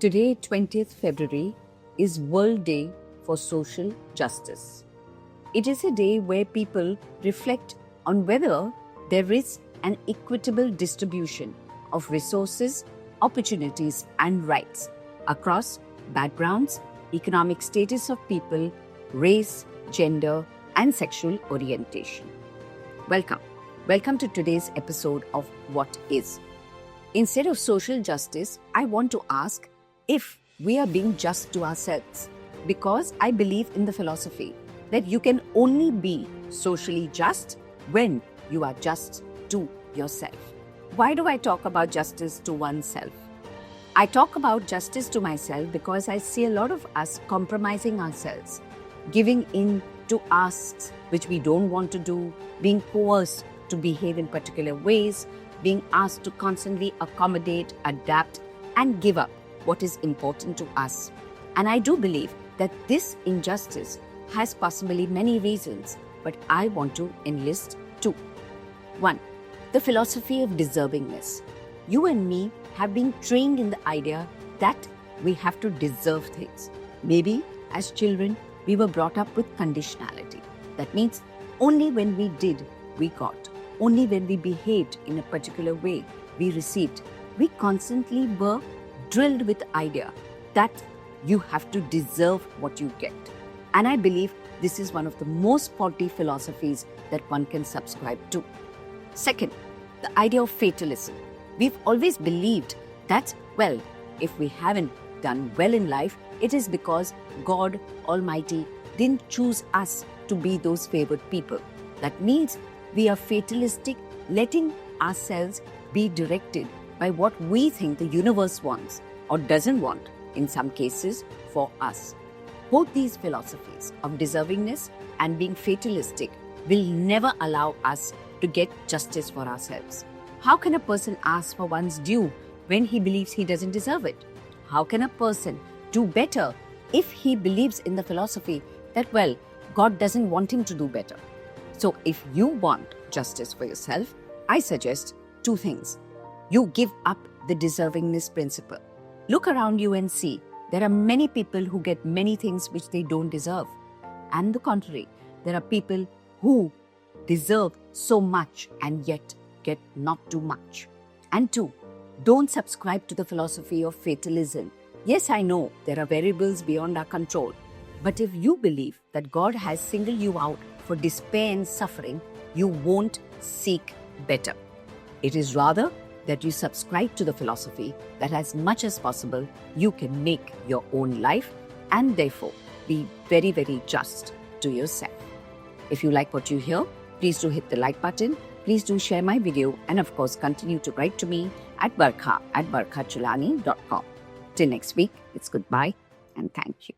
Today, 20th February, is World Day for Social Justice. It is a day where people reflect on whether there is an equitable distribution of resources, opportunities, and rights across backgrounds, economic status of people, race, gender, and sexual orientation. Welcome. Welcome to today's episode of What Is. Instead of social justice, I want to ask if we are being just to ourselves, because I believe in the philosophy that you can only be socially just when you are just to yourself. Why do I talk about justice to oneself? I talk about justice to myself because I see a lot of us compromising ourselves, giving in to asks which we don't want to do, being coerced to behave in particular ways, being asked to constantly accommodate, adapt, and give up what is important to us. And I do believe that this injustice has possibly many reasons, but I want to enlist two. One, the philosophy of deservingness. You and me have been trained in the idea that we have to deserve things. Maybe as children, we were brought up with conditionality. That means only when we did, we got. Only when we behaved in a particular way, we received. We constantly were drilled with the idea that you have to deserve what you get. And I believe this is one of the most faulty philosophies that one can subscribe to. Second, the idea of fatalism. We've always believed that, well, if we haven't done well in life, it is because God Almighty didn't choose us to be those favored people. That means we are fatalistic, letting ourselves be directed by what we think the universe wants or doesn't want, in some cases, for us. Both these philosophies of deservingness and being fatalistic will never allow us to get justice for ourselves. How can a person ask for one's due when he believes he doesn't deserve it? How can a person do better if he believes in the philosophy that, well, God doesn't want him to do better? So if you want justice for yourself, I suggest two things. You give up the deservingness principle. Look around you and see there are many people who get many things which they don't deserve. And the contrary, there are people who deserve so much and yet get not too much. And two, don't subscribe to the philosophy of fatalism. Yes, I know there are variables beyond our control. But if you believe that God has singled you out for despair and suffering, you won't seek better. It is rather that you subscribe to the philosophy that as much as possible, you can make your own life and therefore be very, very just to yourself. If you like what you hear, please do hit the like button. Please do share my video and of course continue to write to me at barkha@barkhachulani.com. Till next week, it's goodbye and thank you.